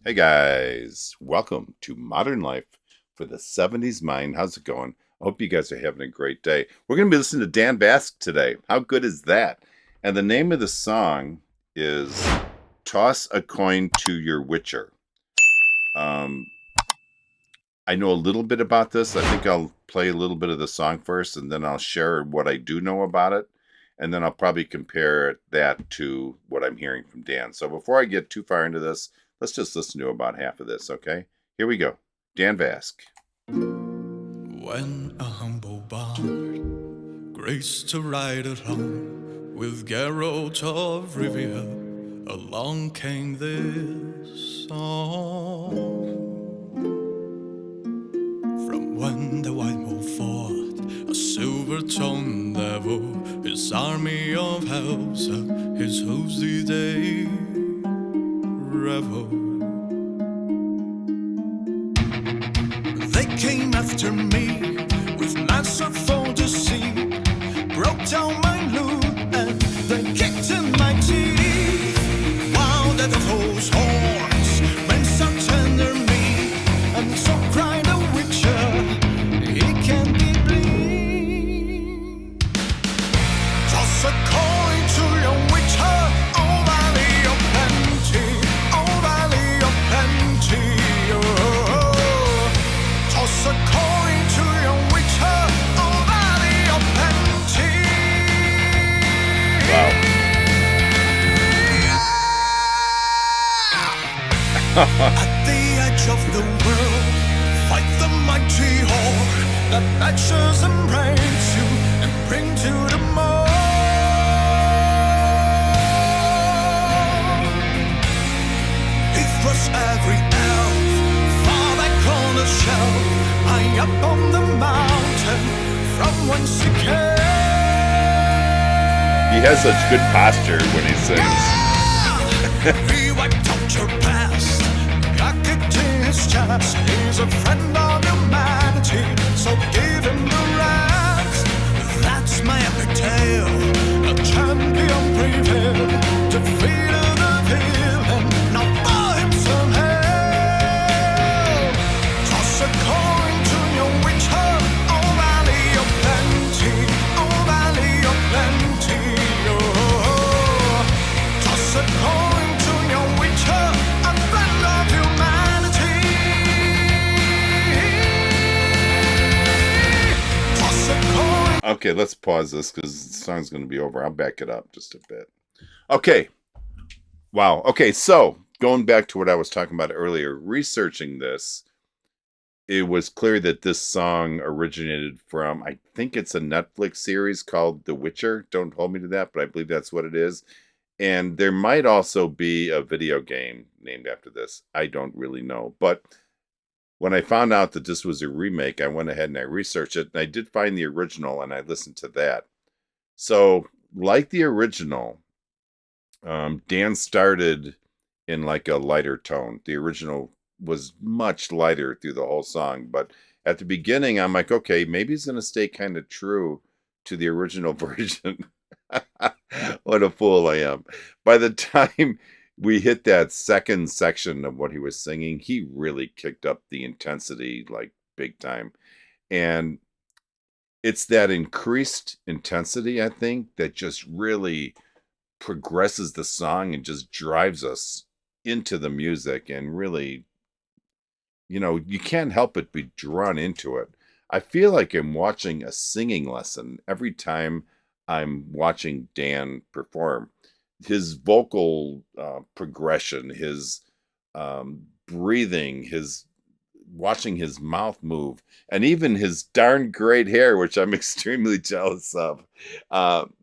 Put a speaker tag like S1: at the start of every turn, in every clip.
S1: Hey guys, welcome to Modern Life for the 70s Mind. How's it going? I hope you guys are having a great day. We're going to be listening to Dan Vasc today. How good is that? And the name of the song is Toss a Coin to Your Witcher. Um, I know a little bit about this. I think I'll play a little bit of the song first and then I'll share what I do know about it. And then I'll probably compare that to what I'm hearing from Dan. So before I get too far into this, let's just listen to about half of this, okay? Here we go. Dan Vasc.
S2: When a humble bard graced to ride along with Geralt of Rivia, along came this song. From when the white wolf fought a silver-tongued devil, his army of helps, his hooves did they revel. They came after me with masterful deceit, broke down my loot and they kicked in my teeth. While the devil's horns went so tender meat, and so cried the witcher, he can't be bleed. Toss a coin to your witcher, oh valley of plenty, oh valley of plenty, oh. Toss a coin to your witcher, oh valley of plenty.
S1: Wow.
S2: At the edge of the world, fight the mighty horde that batches and breaks you and bring to the mold. He thrusts every elf far back on the shelf, high up on the mountain from whence he came.
S1: He has such good posture when he sings.
S2: He wiped out your past, got kicked in his chest. He's a friend of humanity, so give him the rest. That's my epic tale, a champion prevailed, defeated the villain, now buy him some hell. Toss a coin to your witcher, oh valley of plenty, oh valley of plenty, oh. Toss a coin to your witcher, a friend of humanity. Toss a coin.
S1: Okay, let's pause this because the song's going to be over. I'll back it up just a bit. Okay. Wow. Okay, so going back to what I was talking about earlier, researching this, it was clear that this song originated from, I think it's a Netflix series called The Witcher. Don't hold me to that, but I believe that's what it is. And there might also be a video game named after this. I don't really know. But when I found out that this was a remake, I went ahead and I researched it. And I did find the original and I listened to that. So, like the original, Dan started in like a lighter tone. The original was much lighter through the whole song. But at the beginning, I'm like, okay, maybe he's going to stay kind of true to the original version. What a fool I am. By the time we hit that second section of what he was singing, he really kicked up the intensity like big time. And it's that increased intensity, I think, that just really progresses the song and just drives us into the music and really, you can't help but be drawn into it. I feel like I'm watching a singing lesson every time I'm watching Dan perform. His vocal progression, his breathing, his watching his mouth move, and even his darn great hair, which I'm extremely jealous of.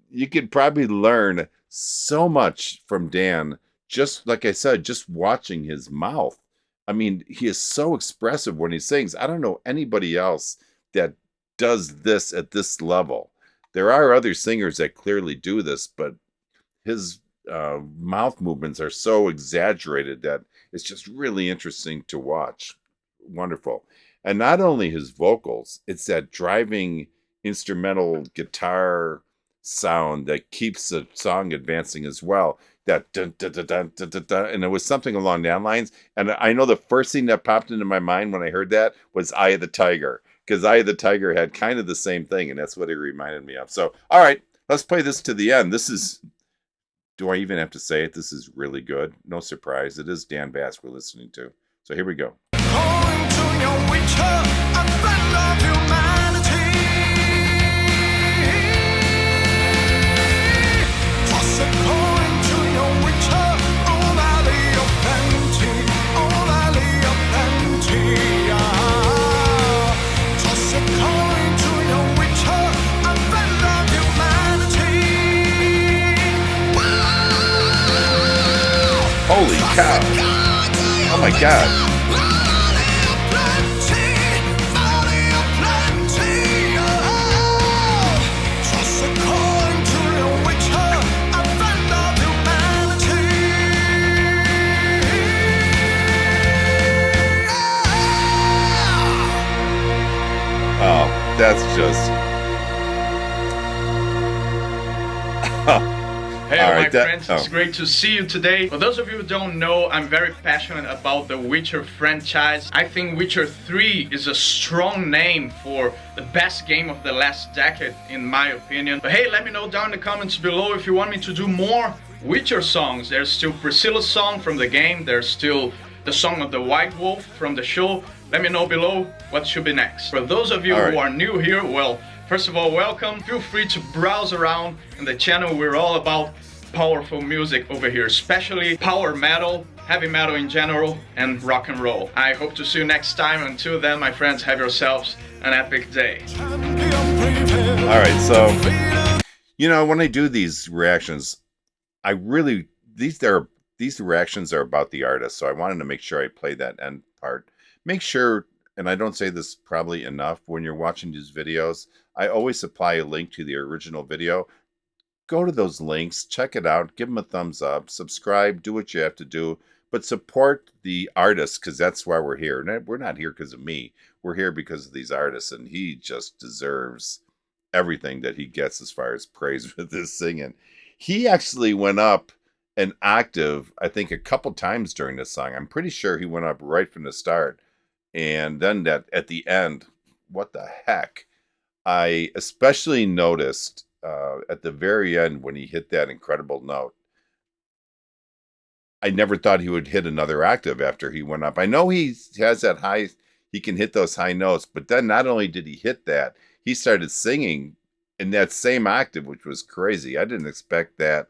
S1: You could probably learn so much from Dan, just like I said, just watching his mouth. I mean, he is so expressive when he sings. I don't know anybody else that does this at this level. There are other singers that clearly do this, but his mouth movements are so exaggerated that it's just really interesting to watch. Wonderful. And not only his vocals, it's that driving instrumental guitar sound that keeps the song advancing as well. that dun, dun, dun, dun, dun, dun, dun, and it was something along that lines. And I know the first thing that popped into my mind when I heard that was Eye of the Tiger, because Eye of the Tiger had kind of the same thing, and that's what it reminded me of. So, all right, let's play this to the end. This is, do I even have to say it? This is really good. No surprise. It is Dan Vasc we're listening to. So here we go.
S2: Calling to your witcher, a friend of humanity. Toss a coin to your witcher, oh valley of plenty, oh valley of plenty. Ah. Toss a coin to your witcher, a friend of humanity. Wow.
S1: Holy cow. Oh my God. Oh, that's just.
S3: Hey,
S1: All
S3: my
S1: right,
S3: friends, it's great to see you today. For those of you who don't know, I'm very passionate about the Witcher franchise. I think Witcher 3 is a strong name for the best game of the last decade, in my opinion. But hey, let me know down in the comments below if you want me to do more Witcher songs. There's still Priscilla's song from the game, there's still the song of the White Wolf from the show. Let me know below what should be next. For those of you who are new here, well, first of all, welcome. Feel free to browse around in the channel. We're all about powerful music over here, especially power metal, heavy metal in general, and rock and roll. I hope to see you next time. Until then, my friends, have yourselves an epic day.
S1: All right, so, you know, when I do these reactions, I really, these reactions are about the artist, so I wanted to make sure I play that end part. Make sure, and I don't say this probably enough, when you're watching these videos, I always supply a link to the original video. Go to those links, check it out, give them a thumbs up, subscribe, do what you have to do, but support the artist, because that's why we're here. And we're not here because of me. We're here because of these artists, and he just deserves everything that he gets as far as praise with his singing. He actually went up an octave, I think, a couple times during this song. I'm pretty sure he went up right from the start. And then that at the end, what the heck? I especially noticed at the very end when he hit that incredible note. I never thought he would hit another octave after he went up. I know he has that high, he can hit those high notes, but then not only did he hit that, he started singing in that same octave, which was crazy. I didn't expect that,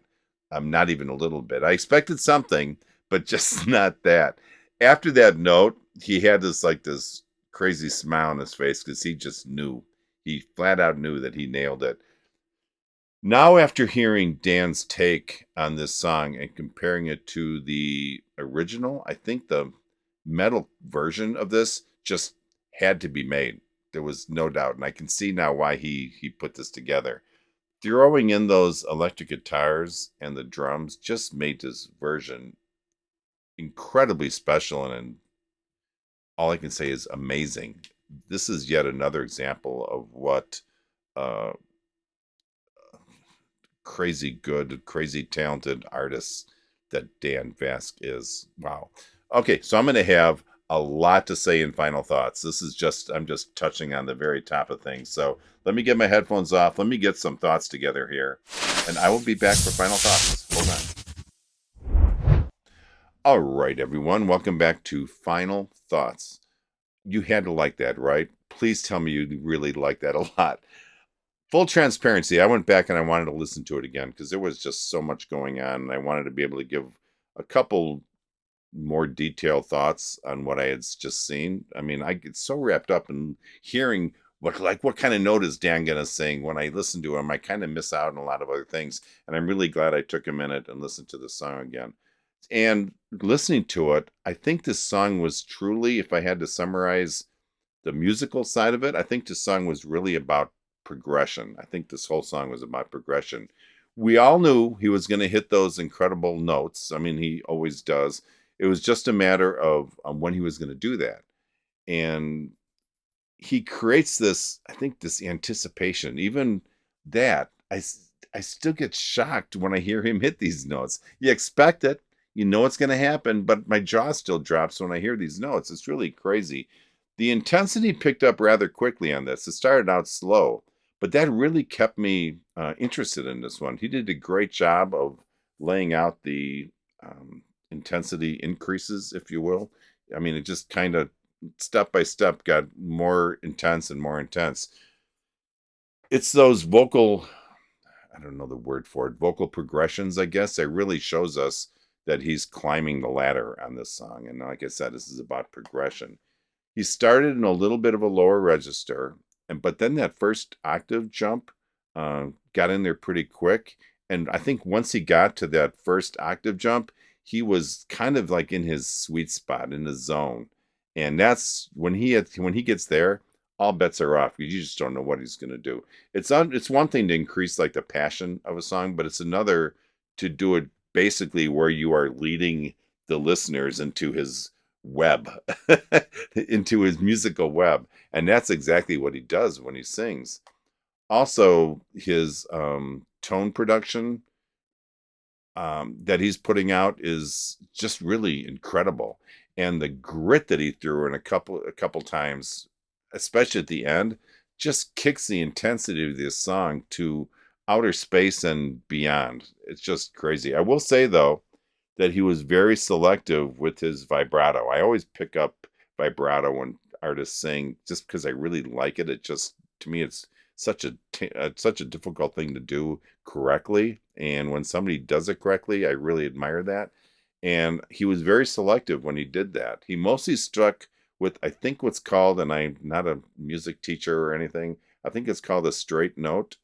S1: not even a little bit. I expected something, but just not that. After that note, he had this crazy smile on his face because he just knew. He flat out knew that he nailed it. Now, after hearing Dan's take on this song and comparing it to the original, I think the metal version of this just had to be made. There was no doubt, and I can see now why he put this together. Throwing in those electric guitars and the drums just made this version incredibly special, and all I can say is amazing. This is yet another example of what crazy good, crazy talented artist that Dan Vasc is. Wow. Okay, so I'm going to have a lot to say in final thoughts. This is just, I'm just touching on the very top of things. So let me get my headphones off. Let me get some thoughts together here, and I will be back for final thoughts. Hold on. All right, everyone. Welcome back to Final Thoughts. You had to like that, right? Please tell me you really like that a lot. Full transparency, I went back and I wanted to listen to it again because there was just so much going on, and I wanted to be able to give a couple more detailed thoughts on what I had just seen. I mean, I get so wrapped up in hearing what kind of note is Dan gonna sing. When I listen to him, I kind of miss out on a lot of other things, and I'm really glad I took a minute and listened to the song again. And listening to it, I think this song was truly, if I had to summarize the musical side of it, I think this song was really about progression. I think this whole song was about progression. We all knew he was going to hit those incredible notes. I mean, he always does. It was just a matter of when he was going to do that. And he creates this, I think, this anticipation. Even that, I still get shocked when I hear him hit these notes. You expect it, you know it's going to happen, but my jaw still drops when I hear these notes. It's really crazy. The intensity picked up rather quickly on this. It started out slow, but that really kept me interested in this one. He did a great job of laying out the intensity increases, if you will. I mean, it just kind of step by step got more intense and more intense. It's those vocal, I don't know the word for it, vocal progressions, I guess, that really shows us that he's climbing the ladder on this song. And like I said, this is about progression. He started in a little bit of a lower register, but then that first octave jump got in there pretty quick. And I think once he got to that first octave jump, he was kind of like in his sweet spot, in the zone. And that's when he gets there, all bets are off. You just don't know what he's going to do. It's one thing to increase like the passion of a song, but it's another to do it basically where you are leading the listeners into his web, into his musical web. And that's exactly what he does when he sings. Also, his tone production that he's putting out is just really incredible. And the grit that he threw in a couple times, especially at the end, just kicks the intensity of this song to outer space and beyond. It's just crazy. I will say, though, that he was very selective with his vibrato. I always pick up vibrato when artists sing just because I really like it. It just, to me, it's such a difficult thing to do correctly. And when somebody does it correctly, I really admire that. And he was very selective when he did that. He mostly struck with, I think, what's called, and I'm not a music teacher or anything, I think it's called a straight note,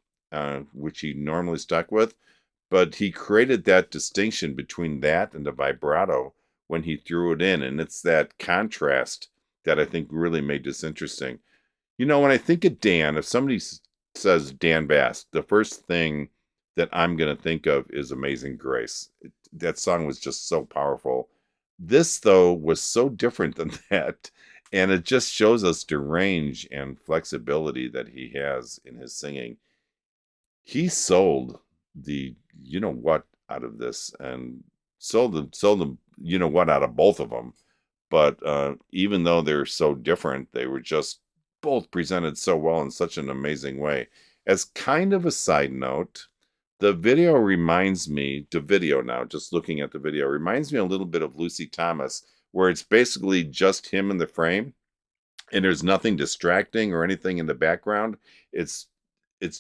S1: which he normally stuck with. But he created that distinction between that and the vibrato when he threw it in. And it's that contrast that I think really made this interesting. You know, when I think of Dan, if somebody says Dan Vasc, the first thing that I'm going to think of is Amazing Grace. That song was just so powerful. This, though, was so different than that. And it just shows us the range and flexibility that he has in his singing. He sold the you know what out of this, and sold the you know what out of both of them. But even though they're so different, they were just both presented so well in such an amazing way. As kind of a side note, the video now, just looking at the video, reminds me a little bit of Lucy Thomas, where it's basically just him in the frame and there's nothing distracting or anything in the background. It's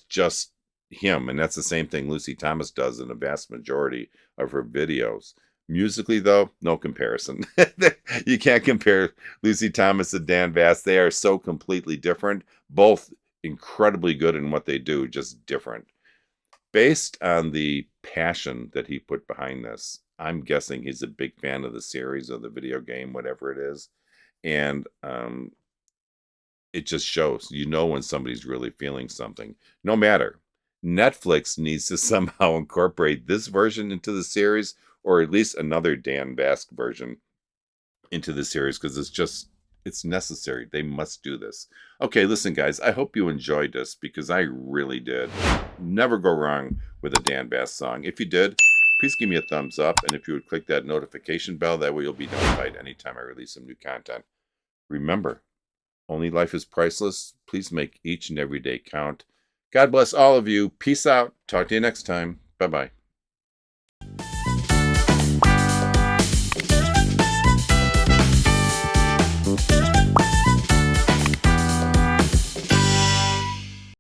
S1: just him. And that's the same thing Lucy Thomas does in the vast majority of her videos. Musically, though, no comparison. You can't compare Lucy Thomas to Dan Vasc. They are so completely different. Both incredibly good in what they do, just different. Based on the passion that he put behind this, I'm guessing he's a big fan of the series or the video game, whatever it is. And it just shows, you know, when somebody's really feeling something. No matter. Netflix needs to somehow incorporate this version into the series, or at least another Dan Vasc version into the series, because it's necessary. They must do this. Okay, listen, guys, I hope you enjoyed this, because I really did. Never go wrong with a Dan Vasc song. If you did, please give me a thumbs up, and if you would click that notification bell, that way you'll be notified anytime I release some new content. Remember, only life is priceless. Please make each and every day count. God bless all of you. Peace out. Talk to you next time. Bye-bye.